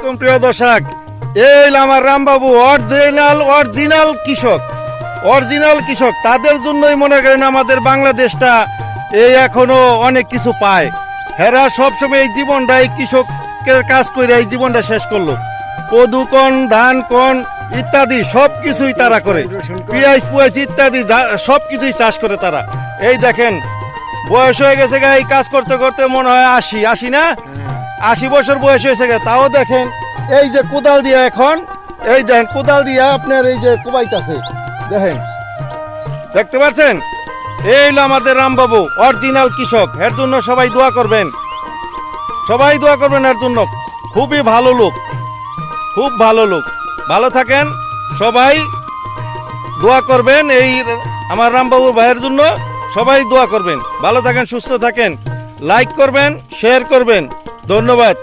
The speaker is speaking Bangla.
আলাইকুম প্রিয় দর্শক, এই আমার রামবাবু অরিজিনাল কৃষক। তাদের জন্যই মনে করেন আমাদের বাংলাদেশটা এই এখনো অনেক কিছু পায়। হেরা সবসময় এই জীবনটা এই কৃষকের কাজ করে এই জীবনটা শেষ করলো। কদু কন, ধান কন ইত্যাদি সব কিছুই তারা করে, পেঁয়াজ ইত্যাদি সব কিছুই চাষ করে তারা। এই দেখেন বয়স হয়ে গেছে গা, এই কাজ করতে করতে মনে হয় ৮০ না ৮০ বছর বয়স হয়েছে গা। তাও দেখেন এই যে কোদাল দিয়া এখন এই দেখেন কোদাল দিয়া আপনার এই যে কোবাইতাছে, দেখেন দেখতে পাচ্ছেন। এই হলো আমাদের রামবাবু অরিজিনাল কৃষক। এর জন্য সবাই দোয়া করবেন, এর জন্য। খুবই ভালো লোক, খুব ভালো লোক। ভালো থাকেন সবাই, দোয়া করবেন এই আমার রামবাবু ভাইয়ের জন্য। সবাই দোয়া করবেন, ভালো থাকেন, সুস্থ থাকেন, লাইক করবেন, শেয়ার করবেন। ধন্যবাদ।